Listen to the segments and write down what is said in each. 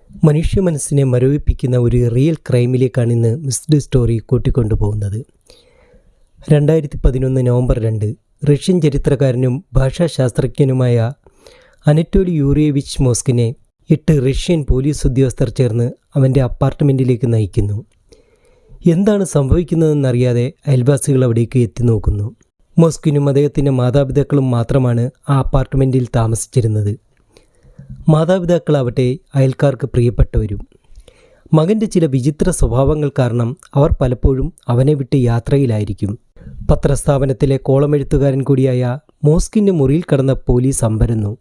മനുഷ്യ മനസ്സിനെ മരവിപ്പിക്കുന്ന ഒരു റിയൽ ക്രൈമിലേക്കാണ് ഇന്ന് മിസ്ഡ് സ്റ്റോറി കൂട്ടിക്കൊണ്ടുപോകുന്നത്. 2011 നവംബർ 2 റഷ്യൻ ചരിത്രകാരനും ഭാഷാശാസ്ത്രജ്ഞനുമായ അനറ്റോലി യൂറിയേവിച്ച് മോസ്കിനെ 8 റഷ്യൻ പോലീസ് ഉദ്യോഗസ്ഥർ ചേർന്ന് അവൻ്റെ അപ്പാർട്ട്മെൻറ്റിലേക്ക് നയിക്കുന്നു. എന്താണ് സംഭവിക്കുന്നതെന്നറിയാതെ അയൽവാസികൾ അവിടേക്ക് എത്തി നോക്കുന്നു. മോസ്കിനും അദ്ദേഹത്തിൻ്റെ മാതാപിതാക്കളും മാത്രമാണ് ആ അപ്പാർട്ട്മെൻറ്റിൽ താമസിച്ചിരുന്നത്. മാതാപിതാക്കളാവട്ടെ അയൽക്കാർക്ക് പ്രിയപ്പെട്ടവരും. മകൻ്റെ ചില വിചിത്ര സ്വഭാവങ്ങൾ കാരണം അവർ പലപ്പോഴും അവനെ വിട്ട് യാത്രയിലായിരിക്കും. പത്രസ്ഥാപനത്തിലെ കോളമെഴുത്തുകാരൻ കൂടിയായ മോസ്കിൻ്റെ മുറിയിൽ കടന്ന പോലീസ് അമ്പരന്നു.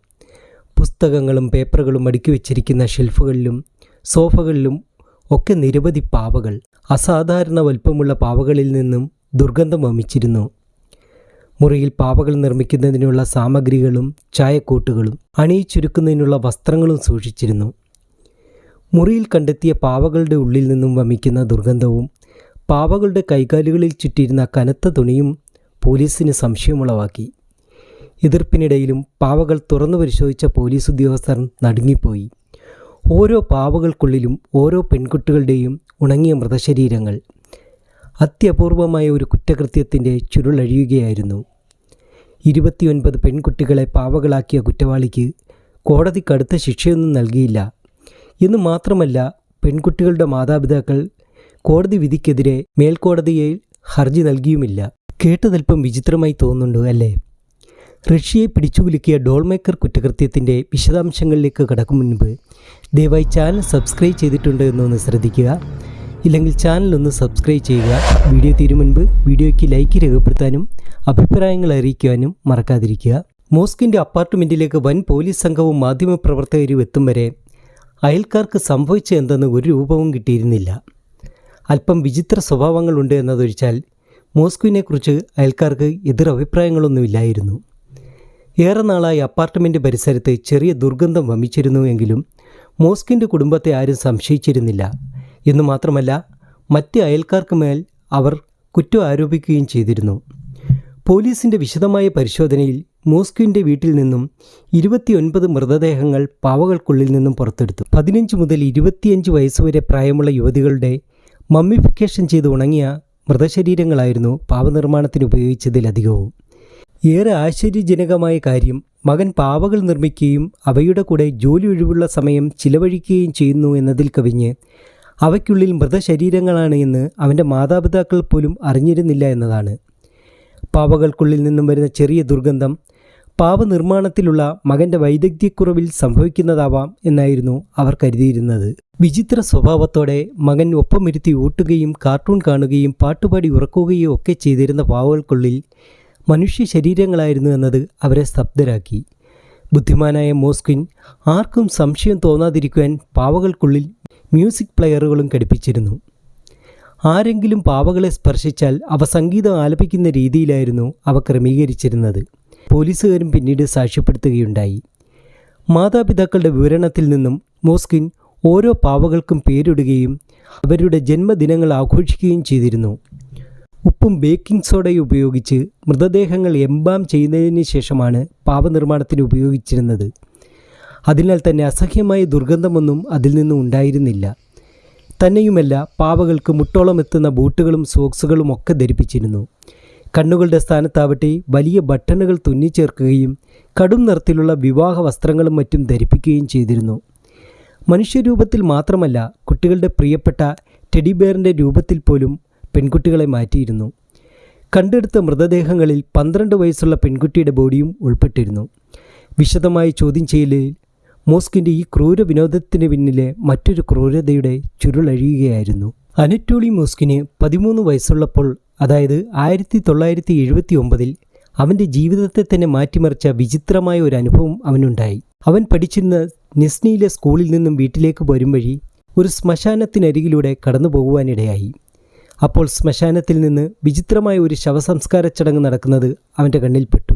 പുസ്തകങ്ങളും പേപ്പറുകളും അടുക്കി വച്ചിരിക്കുന്ന ഷെൽഫുകളിലും സോഫകളിലും ഒക്കെ നിരവധി പാവകൾ. അസാധാരണ വലുപ്പമുള്ള പാവകളിൽ നിന്നും ദുർഗന്ധം വമിച്ചിരുന്നു. മുറിയിൽ പാവകൾ നിർമ്മിക്കുന്നതിനുള്ള സാമഗ്രികളും ചായക്കൂട്ടുകളും അണിയിച്ചൊരുക്കുന്നതിനുള്ള വസ്ത്രങ്ങളും സൂക്ഷിച്ചിരുന്നു. മുറിയിൽ കണ്ടെത്തിയ പാവകളുടെ ഉള്ളിൽ നിന്നും വമിക്കുന്ന ദുർഗന്ധവും പാവകളുടെ കൈകാലുകളിൽ ചുറ്റിയിരുന്ന കനത്ത തുണിയും പോലീസിന് സംശയമുളവാക്കി. എതിർപ്പിനിടയിലും പാവകൾ തുറന്നു പരിശോധിച്ച പോലീസ് ഉദ്യോഗസ്ഥർ നടുങ്ങിപ്പോയി. ഓരോ പാവകൾക്കുള്ളിലും ഓരോ പെൺകുട്ടികളുടെയും ഉണങ്ങിയ മൃതശരീരങ്ങൾ. അത്യപൂർവമായ ഒരു കുറ്റകൃത്യത്തിൻ്റെ ചുരുളഴിയുകയായിരുന്നു. 29 പെൺകുട്ടികളെ പാവകളാക്കിയ കുറ്റവാളിക്ക് കോടതി കടുത്ത ശിക്ഷയൊന്നും നൽകിയില്ല എന്ന് മാത്രമല്ല, പെൺകുട്ടികളുടെ മാതാപിതാക്കൾ കോടതി വിധിക്കെതിരെ മേൽക്കോടതിയിൽ ഹർജി നൽകിയുമില്ല. കേട്ടതൽപ്പം വിചിത്രമായി തോന്നുന്നുണ്ട് അല്ലേ? റഷ്യയെ പിടിച്ചുകുലുക്കിയ ഡോൾമേക്കർ കുറ്റകൃത്യത്തിൻ്റെ വിശദാംശങ്ങളിലേക്ക് കടക്കും മുൻപ് ദയവായി ചാനൽ സബ്സ്ക്രൈബ് ചെയ്തിട്ടുണ്ട് എന്നൊന്ന് ശ്രദ്ധിക്കുക. ഇല്ലെങ്കിൽ ചാനലൊന്ന് സബ്സ്ക്രൈബ് ചെയ്യുക. വീഡിയോ തീരും മുൻപ് വീഡിയോയ്ക്ക് ലൈക്ക് രേഖപ്പെടുത്താനും അഭിപ്രായങ്ങൾ അറിയിക്കുവാനും മറക്കാതിരിക്കുക. മോസ്കിൻ്റെ അപ്പാർട്ട്മെൻറ്റിലേക്ക് വൻ പോലീസ് സംഘവും മാധ്യമപ്രവർത്തകരും എത്തും വരെ അയൽക്കാർക്ക് സംഭവിച്ച എന്തെന്ന് ഒരു രൂപവും കിട്ടിയിരുന്നില്ല. അല്പം വിചിത്ര സ്വഭാവങ്ങളുണ്ട് എന്നതൊഴിച്ചാൽ മോസ്കിനെക്കുറിച്ച് അയൽക്കാർക്ക് എതിരഭിപ്രായങ്ങളൊന്നുമില്ലായിരുന്നു. ഏറെ നാളായി അപ്പാർട്ട്മെൻറ്റ് പരിസരത്ത് ചെറിയ ദുർഗന്ധം വമിച്ചിരുന്നു എങ്കിലും മോസ്കിൻ്റെ കുടുംബത്തെ ആരും സംശയിച്ചിരുന്നില്ല എന്നു മാത്രമല്ല, മറ്റ് അയൽക്കാർക്ക് മേൽ അവർ കുറ്റം ആരോപിക്കുകയും ചെയ്തിരുന്നു. പോലീസിൻ്റെ വിശദമായ പരിശോധനയിൽ മോസ്കിൻ്റെ വീട്ടിൽ നിന്നും 29 മൃതദേഹങ്ങൾ പാവകൾക്കുള്ളിൽ നിന്നും പുറത്തെടുത്തു. 15 മുതൽ 25 വയസ്സുവരെ പ്രായമുള്ള യുവതികളുടെ മമ്മിഫിക്കേഷൻ ചെയ്ത് ഉണങ്ങിയ മൃതശരീരങ്ങളായിരുന്നു പാവനിർമ്മാണത്തിന് ഉപയോഗിച്ചതിലധികവും. ഏറെ ആശ്ചര്യജനകമായ കാര്യം, മകൻ പാവകൾ നിർമ്മിക്കുകയും അവയുടെ കൂടെ ജോലി ഒഴിവുള്ള സമയം ചിലവഴിക്കുകയും ചെയ്യുന്നു എന്നതിൽ കവിഞ്ഞ് അവയ്ക്കുള്ളിൽ മൃതശരീരങ്ങളാണ് എന്ന് അവൻ്റെ മാതാപിതാക്കൾ പോലും അറിഞ്ഞിരുന്നില്ല എന്നതാണ്. പാവകൾക്കുള്ളിൽ നിന്നും വരുന്ന ചെറിയ ദുർഗന്ധം പാവനിർമ്മാണത്തിലുള്ള മകൻ്റെ വൈദഗ്ധ്യക്കുറവിൽ സംഭവിക്കുന്നതാവാം എന്നായിരുന്നു അവർ കരുതിയിരുന്നത്. വിചിത്ര സ്വഭാവത്തോടെ മകൻ ഒപ്പമിരുത്തി ഊട്ടുകയും കാർട്ടൂൺ കാണുകയും പാട്ടുപാടി ഉറക്കുകയും ഒക്കെ ചെയ്തിരുന്ന പാവകൾക്കുള്ളിൽ മനുഷ്യ ശരീരങ്ങളായിരുന്നു എന്നത് അവരെ സ്തബ്ധരാക്കി. ബുദ്ധിമാനായ മോസ്കിൻ ആർക്കും സംശയം തോന്നാതിരിക്കുവാൻ പാവകൾക്കുള്ളിൽ മ്യൂസിക് പ്ലെയറുകളും ഘടിപ്പിച്ചിരുന്നു. ആരെങ്കിലും പാവകളെ സ്പർശിച്ചാൽ അവ സംഗീതം ആലപിക്കുന്ന രീതിയിലായിരുന്നു അവ ക്രമീകരിച്ചിരുന്നത്. പോലീസുകാരും പിന്നീട് സാക്ഷ്യപ്പെടുത്തുകയുണ്ടായി. മാതാപിതാക്കളുടെ വിവരണത്തിൽ നിന്നും മോസ്കിൻ ഓരോ പാവകൾക്കും പേരിടുകയും അവരുടെ ജന്മദിനങ്ങൾ ആഘോഷിക്കുകയും ചെയ്തിരുന്നു. ഉപ്പും ബേക്കിംഗ് സോഡയും ഉപയോഗിച്ച് മൃതദേഹങ്ങൾ എംബാം ചെയ്യുന്നതിന് ശേഷമാണ് പാവനിർമ്മാണത്തിന് ഉപയോഗിച്ചിരുന്നത്. അതിനാൽ തന്നെ അസഹ്യമായ ദുർഗന്ധമൊന്നും അതിൽ നിന്നും ഉണ്ടായിരുന്നില്ല. തന്നെയുമല്ല, പാവകൾക്ക് മുട്ടോളം എത്തുന്ന ബൂട്ടുകളും സോക്സുകളും ഒക്കെ ധരിപ്പിച്ചിരുന്നു. കണ്ണുകളുടെ സ്ഥാനത്താവട്ടെ വലിയ ബട്ടണുകൾ തുന്നിച്ചേർക്കുകയും കടും നിറത്തിലുള്ള വിവാഹ വസ്ത്രങ്ങളും മറ്റും ധരിപ്പിക്കുകയും ചെയ്തിരുന്നു. മനുഷ്യരൂപത്തിൽ മാത്രമല്ല, കുട്ടികളുടെ പ്രിയപ്പെട്ട ടെഡിബെയറിൻ്റെ രൂപത്തിൽ പോലും പെൺകുട്ടികളെ മാറ്റിയിരുന്നു. കണ്ടെടുത്ത മൃതദേഹങ്ങളിൽ 12 വയസ്സുള്ള പെൺകുട്ടിയുടെ ബോഡിയും ഉൾപ്പെട്ടിരുന്നു. വിശദമായി ചോദ്യം ചെയ്യലിൽ മോസ്കിൻ്റെ ഈ ക്രൂര വിനോദത്തിന് പിന്നിലെ മറ്റൊരു ക്രൂരതയുടെ ചുരുളഴിയുകയായിരുന്നു. അനറ്റോളി മോസ്കിന് 13 വയസ്സുള്ളപ്പോൾ, അതായത് 1979 അവൻ്റെ ജീവിതത്തെ തന്നെ മാറ്റിമറിച്ച വിചിത്രമായ ഒരു അനുഭവം അവനുണ്ടായി. അവൻ പഠിച്ചിരുന്ന നിസ്നിയിലെ സ്കൂളിൽ നിന്നും വീട്ടിലേക്ക് പോരും വഴി ഒരു ശ്മശാനത്തിനരികിലൂടെ കടന്നു പോകുവാനിടയായി. അപ്പോൾ ശ്മശാനത്തിൽ നിന്ന് വിചിത്രമായ ഒരു ശവസംസ്കാര ചടങ്ങ് നടക്കുന്നത് അവൻ്റെ കണ്ണിൽപ്പെട്ടു.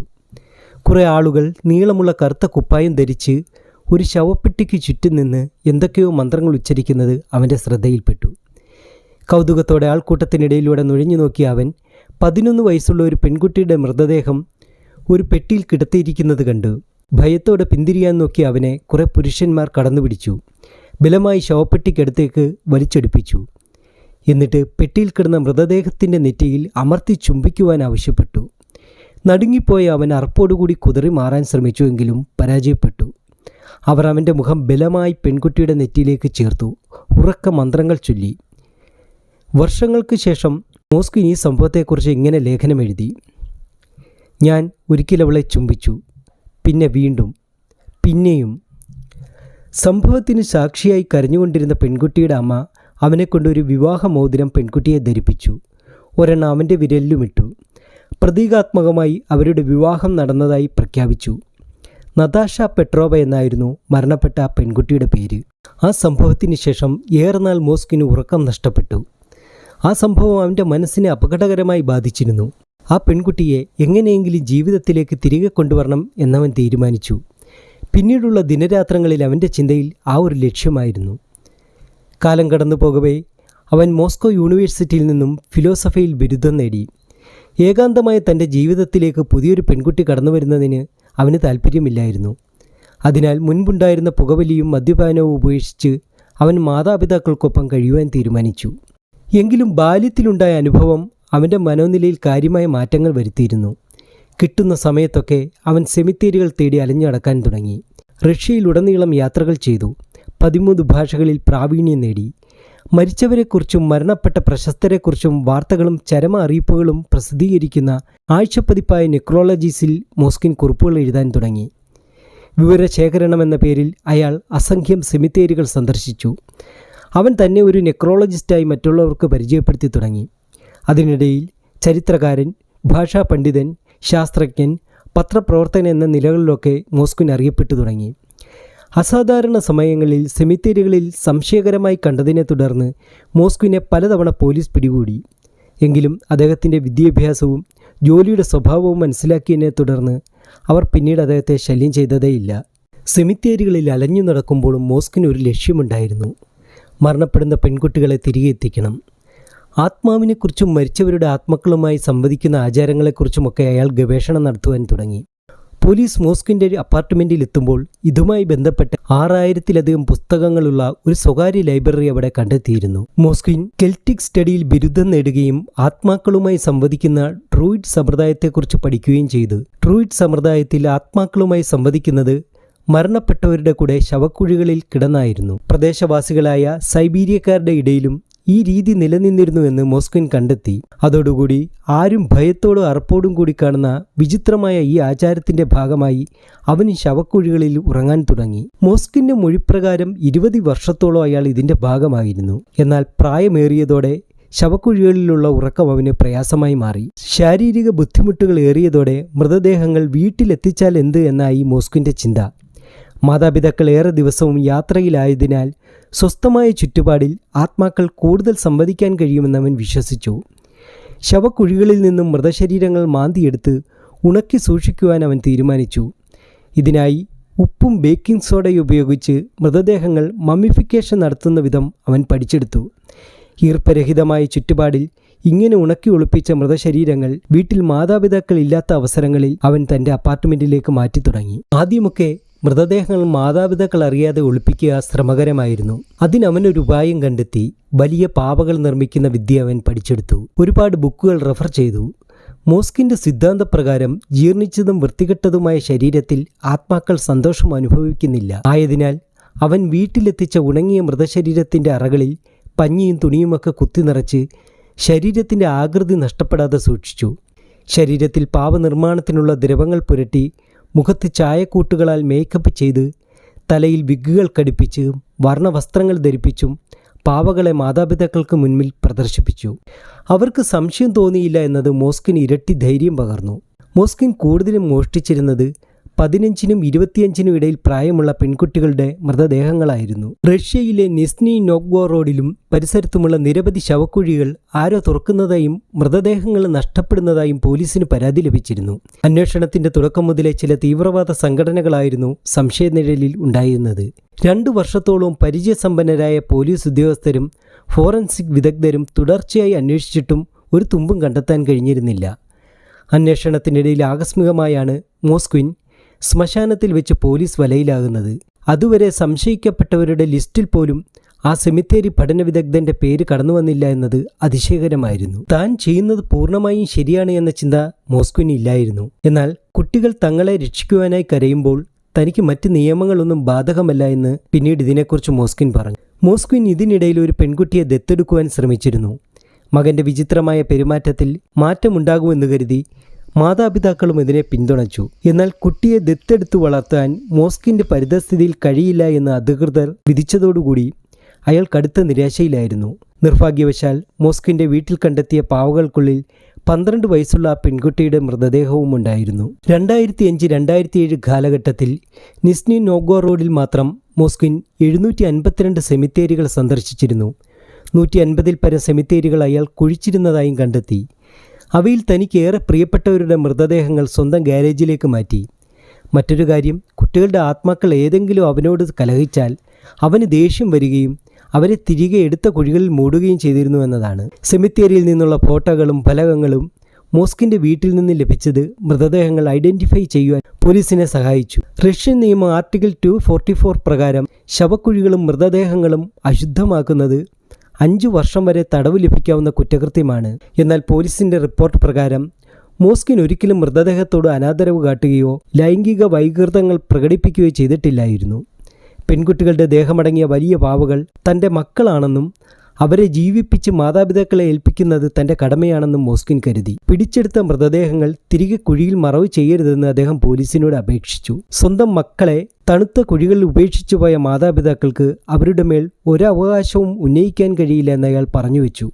കുറേ ആളുകൾ നീളമുള്ള കറുത്ത കുപ്പായം ധരിച്ച് ഒരു ശവപ്പെട്ടിക്ക് ചുറ്റും നിന്ന് എന്തൊക്കെയോ മന്ത്രങ്ങൾ ഉച്ചരിക്കുന്നത് അവൻ്റെ ശ്രദ്ധയിൽപ്പെട്ടു. കൗതുകത്തോടെ ആൾക്കൂട്ടത്തിനിടയിലൂടെ നുഴഞ്ഞു നോക്കിയ അവൻ 11 വയസ്സുള്ള ഒരു പെൺകുട്ടിയുടെ മൃതദേഹം ഒരു പെട്ടിയിൽ കിടത്തിയിരിക്കുന്നത് കണ്ടു. ഭയത്തോടെ പിന്തിരിയാൻ നോക്കിയ അവനെ കുറേ പുരുഷന്മാർ കടന്നുപിടിച്ചു. ബലമായി ശവപ്പെട്ടിക്കടുത്തേക്ക് വലിച്ചെടുപ്പിച്ചു. എന്നിട്ട് പെട്ടിയിൽ കിടന്ന മൃതദേഹത്തിൻ്റെ നെറ്റിയിൽ അമർത്തി ചുംബിക്കുവാൻ ആവശ്യപ്പെട്ടു. നടുങ്ങിപ്പോയ അവൻ അർപ്പോടുകൂടി കുതറി മാറാൻ ശ്രമിച്ചുവെങ്കിലും പരാജയപ്പെട്ടു. അവർ അവൻ്റെ മുഖം ബലമായി പെൺകുട്ടിയുടെ നെറ്റിയിലേക്ക് ചേർത്തു ഉറക്ക മന്ത്രങ്ങൾ ചൊല്ലി. വർഷങ്ങൾക്ക് ശേഷം മോസ്കിൻ ഈ സംഭവത്തെക്കുറിച്ച് ഇങ്ങനെ ലേഖനം എഴുതി: ഞാൻ ഒരിക്കലവളെ ചുംബിച്ചു, പിന്നെ വീണ്ടും, പിന്നെയും. സംഭവത്തിന് സാക്ഷിയായി കരഞ്ഞുകൊണ്ടിരുന്ന പെൺകുട്ടിയുടെ അമ്മ അവനെക്കൊണ്ടൊരു വിവാഹമോതിരം പെൺകുട്ടിയെ ധരിപ്പിച്ചു. ഒരെണ്ണം അവൻ്റെ വിരലിലുമിട്ടു. പ്രതീകാത്മകമായി അവരുടെ വിവാഹം നടന്നതായി പ്രഖ്യാപിച്ചു. നതാഷ പെട്രോവ എന്നായിരുന്നു മരണപ്പെട്ട ആ പെൺകുട്ടിയുടെ പേര്. ആ സംഭവത്തിന് ശേഷം ഏറെ നാൾ മോസ്കിന് ഉറക്കം നഷ്ടപ്പെട്ടു. ആ സംഭവം അവൻ്റെ മനസ്സിനെ അപകടകരമായി ബാധിച്ചിരുന്നു. ആ പെൺകുട്ടിയെ എങ്ങനെയെങ്കിലും ജീവിതത്തിലേക്ക് തിരികെ കൊണ്ടുവരണം എന്നവൻ തീരുമാനിച്ചു. പിന്നീടുള്ള ദിനരാത്രങ്ങളിൽ അവൻ്റെ ചിന്തയിൽ ആ ഒരു ലക്ഷ്യമായിരുന്നു. കാലം കടന്നു പോകവേ അവൻ മോസ്കോ യൂണിവേഴ്സിറ്റിയിൽ നിന്നും ഫിലോസഫിയിൽ ബിരുദം നേടി. ഏകാന്തമായ തൻ്റെ ജീവിതത്തിലേക്ക് പുതിയൊരു പെൺകുട്ടി കടന്നു വരുന്നതിന് അവന് താല്പര്യമില്ലായിരുന്നു. അതിനാൽ മുൻപുണ്ടായിരുന്ന പുകവലിയും മദ്യപാനവും ഉപേക്ഷിച്ച് അവൻ മാതാപിതാക്കൾക്കൊപ്പം കഴിയുവാൻ തീരുമാനിച്ചു. എങ്കിലും ബാല്യത്തിലുണ്ടായ അനുഭവം അവൻ്റെ മനോനിലയിൽ കാര്യമായ മാറ്റങ്ങൾ വരുത്തിയിരുന്നു. കിട്ടുന്ന സമയത്തൊക്കെ അവൻ സെമിത്തേരികൾ തേടി അലഞ്ഞു നടക്കാൻ തുടങ്ങി. റഷ്യയിലുടനീളം യാത്രകൾ ചെയ്തു. 13 ഭാഷകളിൽ പ്രാവീണ്യം നേടി. മരിച്ചവരെക്കുറിച്ചും മരണപ്പെട്ട പ്രശസ്തരെക്കുറിച്ചും വാർത്തകളും ചരമ അറിയിപ്പുകളും പ്രസിദ്ധീകരിക്കുന്ന ആഴ്ചപ്പതിപ്പായ നെക്രോളജീസിൽ മോസ്കിൻ കുറിപ്പുകൾ എഴുതാൻ തുടങ്ങി. വിവരശേഖരണമെന്ന പേരിൽ അയാൾ അസംഖ്യം സെമിത്തേരികൾ സന്ദർശിച്ചു. അവൻ തന്നെ ഒരു നെക്രോളജിസ്റ്റായി മറ്റുള്ളവർക്ക് പരിചയപ്പെടുത്തി തുടങ്ങി. അതിനിടയിൽ ചരിത്രകാരൻ, ഭാഷാ പണ്ഡിതൻ, ശാസ്ത്രജ്ഞൻ, പത്രപ്രവർത്തകൻ എന്ന നിലകളിലൊക്കെ മോസ്കിൻ അറിയപ്പെട്ടു തുടങ്ങി. അസാധാരണ സമയങ്ങളിൽ സെമിത്തേരികളിൽ സംശയകരമായി കണ്ടതിനെ തുടർന്ന് മോസ്കിനെ പലതവണ പോലീസ് പിടികൂടി. എങ്കിലും അദ്ദേഹത്തിൻ്റെ വിദ്യാഭ്യാസവും ജോലിയുടെ സ്വഭാവവും മനസ്സിലാക്കിയതിനെ തുടർന്ന് അവർ പിന്നീട് അദ്ദേഹത്തെ ശല്യം ചെയ്തതേയില്ല. സെമിത്തേരികളിൽ അലഞ്ഞു നടക്കുമ്പോഴും മോസ്കിന് ഒരു ലക്ഷ്യമുണ്ടായിരുന്നു: മരണപ്പെടുന്ന പെൺകുട്ടികളെ തിരികെ എത്തിക്കണം. ആത്മാവിനെക്കുറിച്ചും മരിച്ചവരുടെ ആത്മാക്കളുമായി സംവദിക്കുന്ന ആചാരങ്ങളെക്കുറിച്ചുമൊക്കെ അയാൾ ഗവേഷണം നടത്തുവാൻ തുടങ്ങി. പോലീസ് മോസ്കിൻ്റെ അപ്പാർട്ട്മെൻറ്റിൽ എത്തുമ്പോൾ ഇതുമായി ബന്ധപ്പെട്ട 6000-ലധികം പുസ്തകങ്ങളുള്ള ഒരു സ്വകാര്യ ലൈബ്രറി അവിടെ കണ്ടെത്തിയിരുന്നു. മോസ്കിൻ കെൽറ്റിക് സ്റ്റഡിയിൽ ബിരുദം നേടുകയും ആത്മാക്കളുമായി സംവദിക്കുന്ന ട്രൂയിഡ് സമ്പ്രദായത്തെക്കുറിച്ച് പഠിക്കുകയും ചെയ്തു. ട്രൂയിഡ് സമ്പ്രദായത്തിൽ ആത്മാക്കളുമായി സംവദിക്കുന്നത് മരണപ്പെട്ടവരുടെ കൂടെ ശവക്കുഴികളിൽ കിടന്നായിരുന്നു. പ്രദേശവാസികളായ സൈബീരിയക്കാരുടെ ഇടയിലും ഈ രീതി നിലനിന്നിരുന്നുവെന്ന് മോസ്കിൻ കണ്ടെത്തി. അതോടുകൂടി ആരും ഭയത്തോടും അറപ്പോടും കൂടി കാണുന്ന വിചിത്രമായ ഈ ആചാരത്തിൻ്റെ ഭാഗമായി അവന് ശവക്കുഴികളിൽ ഉറങ്ങാൻ തുടങ്ങി. മോസ്കിൻ്റെ മൊഴിപ്രകാരം 20 വർഷത്തോളം അയാൾ ഇതിൻ്റെ ഭാഗമായിരുന്നു. എന്നാൽ പ്രായമേറിയതോടെ ശവക്കുഴികളിലുള്ള ഉറക്കം അവന് പ്രയാസമായി മാറി. ശാരീരിക ബുദ്ധിമുട്ടുകൾ ഏറിയതോടെ മൃതദേഹങ്ങൾ വീട്ടിലെത്തിച്ചാൽ എന്ത് എന്നായി മോസ്കിൻ്റെ ചിന്ത. മാതാപിതാക്കൾ ഏറെ ദിവസവും യാത്രയിലായതിനാൽ സ്വസ്ഥമായ ചുറ്റുപാടിൽ ആത്മാക്കൾ കൂടുതൽ സംവദിക്കാൻ കഴിയുമെന്ന് അവൻ വിശ്വസിച്ചു. ശവക്കുഴികളിൽ നിന്നും മൃതശരീരങ്ങൾ മാന്തിയെടുത്ത് ഉണക്കി സൂക്ഷിക്കുവാൻ അവൻ തീരുമാനിച്ചു. ഇതിനായി ഉപ്പും ബേക്കിംഗ് സോഡയും ഉപയോഗിച്ച് മൃതദേഹങ്ങൾ മമ്മിഫിക്കേഷൻ നടത്തുന്ന വിധം അവൻ പഠിച്ചെടുത്തു. ഈർപ്പരഹിതമായ ചുറ്റുപാടിൽ ഇങ്ങനെ ഉണക്കി ഒളിപ്പിച്ച മൃതശരീരങ്ങൾ വീട്ടിൽ മാതാപിതാക്കൾ ഇല്ലാത്ത അവസരങ്ങളിൽ അവൻ തൻ്റെ അപ്പാർട്ട്മെൻറ്റിലേക്ക് മാറ്റി തുടങ്ങി. ആദ്യമൊക്കെ മൃതദേഹങ്ങൾ മാതാപിതാക്കൾ അറിയാതെ ഒളിപ്പിക്കുക ശ്രമകരമായിരുന്നു. അതിനവനൊരു ഉപായം കണ്ടെത്തി. വലിയ പാവകൾ നിർമ്മിക്കുന്ന വിദ്യ അവൻ പഠിച്ചെടുത്തു. ഒരുപാട് ബുക്കുകൾ റെഫർ ചെയ്തു. മോസ്കിൻ്റെ സിദ്ധാന്തപ്രകാരം ജീർണിച്ചതും വൃത്തികെട്ടതുമായ ശരീരത്തിൽ ആത്മാക്കൾ സന്തോഷം അനുഭവിക്കുന്നില്ല. ആയതിനാൽ അവൻ വീട്ടിലെത്തിച്ച ഉണങ്ങിയ മൃതശരീരത്തിൻ്റെ അറകളിൽ പഞ്ഞിയും തുണിയുമൊക്കെ കുത്തി നിറച്ച് ശരീരത്തിൻ്റെ ആകൃതി നഷ്ടപ്പെടാതെ സൂക്ഷിച്ചു. ശരീരത്തിൽ പാവനിർമ്മാണത്തിനുള്ള ദ്രവങ്ങൾ പുരട്ടി മുഖത്ത് ചായക്കൂട്ടുകളാൽ മേക്കപ്പ് ചെയ്ത് തലയിൽ വിഗ്ഗുകൾ ഘടിപ്പിച്ച് വർണ്ണവസ്ത്രങ്ങൾ ധരിപ്പിച്ചും പാവകളെ മാതാപിതാക്കൾക്ക് മുൻപിൽ പ്രദർശിപ്പിച്ചു. അവർക്ക് സംശയം തോന്നിയില്ല എന്നത് മോസ്കിന് ഇരട്ടി ധൈര്യം പകർന്നു. മോസ്കിൻ കൂടുതലും മോഷ്ടിച്ചിരുന്നത് 15-നും 25-നും ഇടയിൽ പ്രായമുള്ള പെൺകുട്ടികളുടെ മൃതദേഹങ്ങളായിരുന്നു. റഷ്യയിലെ നിസ്നി നോവ്ഗോറോഡിലും പരിസരത്തുമുള്ള നിരവധി ശവക്കുഴികൾ ആരോ തുറക്കുന്നതായും മൃതദേഹങ്ങൾ നഷ്ടപ്പെടുന്നതായും പോലീസിന് പരാതി ലഭിച്ചിരുന്നു. അന്വേഷണത്തിന്റെ തുടക്കം മുതലേ ചില തീവ്രവാദ സംഘടനകളായിരുന്നു സംശയനിഴലിൽ ഉണ്ടായിരുന്നത്. 2 വർഷത്തോളം പരിചയസമ്പന്നരായ പോലീസ് ഉദ്യോഗസ്ഥരും ഫോറൻസിക് വിദഗ്ധരും തുടർച്ചയായി അന്വേഷിച്ചിട്ടും ഒരു തുമ്പും കണ്ടെത്താൻ കഴിഞ്ഞിരുന്നില്ല. അന്വേഷണത്തിനിടയിൽ ആകസ്മികമായാണ് മോസ്കിൻ ശ്മശാനത്തിൽ വെച്ച് പോലീസ് വലയിലാകുന്നത്. അതുവരെ സംശയിക്കപ്പെട്ടവരുടെ ലിസ്റ്റിൽ പോലും ആ സെമിത്തേരി പഠന വിദഗ്ധന്റെ പേര് കടന്നു വന്നില്ല എന്നത് അതിശയകരമായിരുന്നു. താൻ ചെയ്യുന്നത് പൂർണ്ണമായും ശരിയാണ് എന്ന ചിന്ത മോസ്കിന് ഇല്ലായിരുന്നു. എന്നാൽ കുട്ടികൾ തങ്ങളെ രക്ഷിക്കുവാനായി കരയുമ്പോൾ തനിക്ക് മറ്റ് നിയമങ്ങളൊന്നും ബാധകമല്ല എന്ന് പിന്നീട് ഇതിനെക്കുറിച്ച് മോസ്കിൻ പറഞ്ഞു. മോസ്കിൻ ഇതിനിടയിൽ ഒരു പെൺകുട്ടിയെ ദത്തെടുക്കുവാൻ ശ്രമിച്ചിരുന്നു. മകന്റെ വിചിത്രമായ പെരുമാറ്റത്തിൽ മാറ്റമുണ്ടാകുമെന്ന് കരുതി മാതാപിതാക്കളും ഇതിനെ പിന്തുണച്ചു. എന്നാൽ കുട്ടിയെ ദത്തെടുത്തു വളർത്താൻ മോസ്കിന്റെ പരിതസ്ഥിതിയിൽ കഴിയില്ല എന്ന് അധികൃതർ വിധിച്ചതോടുകൂടി അയാൾ കടുത്ത നിരാശയിലായിരുന്നു. നിർഭാഗ്യവശാൽ മോസ്കിന്റെ വീട്ടിൽ കണ്ടെത്തിയ പാവകൾക്കുള്ളിൽ 12 വയസ്സുള്ള ആ പെൺകുട്ടിയുടെ മൃതദേഹവും ഉണ്ടായിരുന്നു. 2005-2007 കാലഘട്ടത്തിൽ നിസ്നി നോവ്ഗോറോഡിൽ മാത്രം മോസ്കിൻ 752 സെമിത്തേരികൾ സന്ദർശിച്ചിരുന്നു. 150-ൽ പരം സെമിത്തേരികൾ അയാൾ കുഴിച്ചിരുന്നതായും കണ്ടെത്തി. അവയിൽ തനിക്ക് ഏറെ പ്രിയപ്പെട്ടവരുടെ മൃതദേഹങ്ങൾ സ്വന്തം ഗാരേജിലേക്ക് മാറ്റി. മറ്റൊരു കാര്യം, കുട്ടികളുടെ ആത്മാക്കൾ ഏതെങ്കിലും അവനോട് കലഹിച്ചാൽ അവന് ദേഷ്യം വരികയും അവരെ തിരികെ എടുത്ത കുഴികളിൽ മൂടുകയും ചെയ്തിരുന്നു എന്നതാണ്. സെമിത്തേരിയിൽ നിന്നുള്ള ഫോട്ടോകളും ഫലകങ്ങളും മോസ്കിന്റെ വീട്ടിൽ നിന്ന് ലഭിച്ചത് മൃതദേഹങ്ങൾ ഐഡന്റിഫൈ ചെയ്യുവാൻ പോലീസിനെ സഹായിച്ചു. റഷ്യൻ നിയമം ആർട്ടിക്കിൾ 244 പ്രകാരം ശവക്കുഴികളും മൃതദേഹങ്ങളും അശുദ്ധമാക്കുന്നത് 5 വർഷം വരെ തടവ് ലഭിക്കാവുന്ന കുറ്റകൃത്യമാണ്. എന്നാൽ പോലീസിന്റെ റിപ്പോർട്ട് പ്രകാരം മോസ്കിൻ ഒരിക്കലും മൃതദേഹത്തോട് അനാദരവ് കാട്ടുകയോ ലൈംഗിക വൈകൃതങ്ങൾ പ്രകടിപ്പിക്കുകയോ ചെയ്തിട്ടില്ലായിരുന്നു. പെൺകുട്ടികളുടെ ദേഹമടങ്ങിയ വലിയ പാവകൾ തൻ്റെ മക്കളാണെന്നും അവരെ ജീവിപ്പിച്ച് മാതാപിതാക്കളെ ഏൽപ്പിക്കുന്നത് തൻ്റെ കടമയാണെന്നും മോസ്കിൻ കരുതി. പിടിച്ചെടുത്ത മൃതദേഹങ്ങൾ തിരികെ കുഴിയിൽ മറവ് ചെയ്യരുതെന്ന് അദ്ദേഹം പോലീസിനോട് അപേക്ഷിച്ചു. സ്വന്തം മക്കളെ തണുത്ത കുഴികളിൽ ഉപേക്ഷിച്ചു പോയ മാതാപിതാക്കൾക്ക് അവരുടെ മേൽ ഒരവകാശവും ഉന്നയിക്കാൻ കഴിയില്ല എന്ന് അയാൾ പറഞ്ഞുവെച്ചു.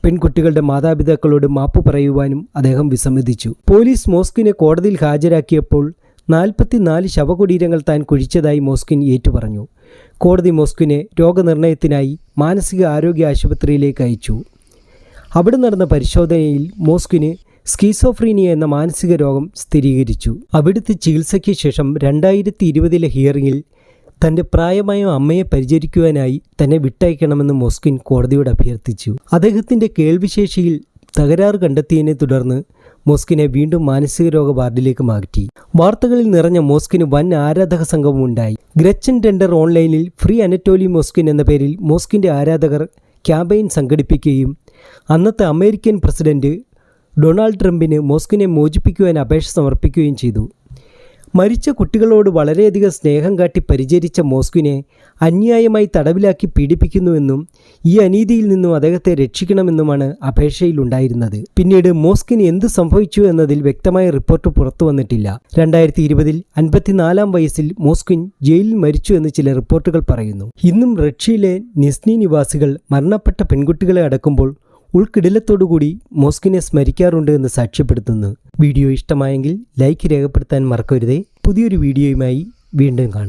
പെൺകുട്ടികളുടെ മാതാപിതാക്കളോട് മാപ്പ് പറയുവാനും അദ്ദേഹം വിസമ്മതിച്ചു. പോലീസ് മോസ്കിനെ കോടതിയിൽ ഹാജരാക്കിയപ്പോൾ 44 ശവകുടീരങ്ങൾ താൻ കുഴിച്ചതായി മോസ്കിൻ ഏറ്റുപറഞ്ഞു. കോടതി മോസ്കിനെ രോഗനിർണയത്തിനായി മാനസിക ആരോഗ്യ ആശുപത്രിയിലേക്ക് അയച്ചു. അവിടെ നടന്ന പരിശോധനയിൽ മോസ്കിന് സ്കീസോഫ്രീനിയ എന്ന മാനസിക രോഗം സ്ഥിരീകരിച്ചു. അവിടുത്തെ ചികിത്സയ്ക്ക് ശേഷം 2020 ഹിയറിംഗിൽ തൻ്റെ പ്രായമായ അമ്മയെ പരിചരിക്കുവാനായി തന്നെ വിട്ടയക്കണമെന്ന് മോസ്കിൻ കോടതിയോട് അഭ്യർത്ഥിച്ചു. അദ്ദേഹത്തിൻ്റെ കേൾവിശേഷിയിൽ തകരാറ് കണ്ടെത്തിയതിനെ തുടർന്ന് മോസ്കിനെ വീണ്ടും മാനസിക രോഗ വാർഡിലേക്ക് മാറ്റി. വാർത്തകളിൽ നിറഞ്ഞ മോസ്കിന് വൻ ആരാധക സംഘവും ഉണ്ടായി. ഗ്രച്ചൻ ടെൻഡർ ഓൺലൈനിൽ ഫ്രീ അനറ്റോലി മോസ്കിൻ എന്ന പേരിൽ മോസ്കിൻ്റെ ആരാധകർ ക്യാമ്പയിൻ സംഘടിപ്പിക്കുകയും അന്നത്തെ അമേരിക്കൻ പ്രസിഡന്റ് ഡൊണാൾഡ് ട്രംപിന് മോസ്കിനെ മോചിപ്പിക്കുവാൻ അപേക്ഷ സമർപ്പിക്കുകയും ചെയ്തു. മരിച്ച കുട്ടികളോട് വളരെയധികം സ്നേഹം കാട്ടി പരിചരിച്ച മോസ്കിനെ അന്യായമായി തടവിലാക്കി പീഡിപ്പിക്കുന്നുവെന്നും ഈ അനീതിയിൽ നിന്നും അദ്ദേഹത്തെ രക്ഷിക്കണമെന്നുമാണ് അപേക്ഷയിലുണ്ടായിരുന്നത്. പിന്നീട് മോസ്കിന് എന്ത് സംഭവിച്ചു എന്നതിൽ വ്യക്തമായ റിപ്പോർട്ട് പുറത്തു വന്നിട്ടില്ല. 2020 54-ാം വയസ്സിൽ മോസ്കിൻ ജയിലിൽ മരിച്ചു എന്ന് ചില റിപ്പോർട്ടുകൾ പറയുന്നു. ഇന്നും റഷ്യയിലെ നിസ്നി നിവാസികൾ മരണപ്പെട്ട പെൺകുട്ടികളെ അടക്കുമ്പോൾ ഉൾക്കിടിലത്തോടുകൂടി മോസ്കിനെ സ്മരിക്കാറുണ്ട് എന്ന് സാക്ഷ്യപ്പെടുത്തുന്നു. വീഡിയോ ഇഷ്ടമായെങ്കിൽ ലൈക്ക് രേഖപ്പെടുത്താൻ മറക്കരുതേ. പുതിയൊരു വീഡിയോയുമായി വീണ്ടും കാണാം.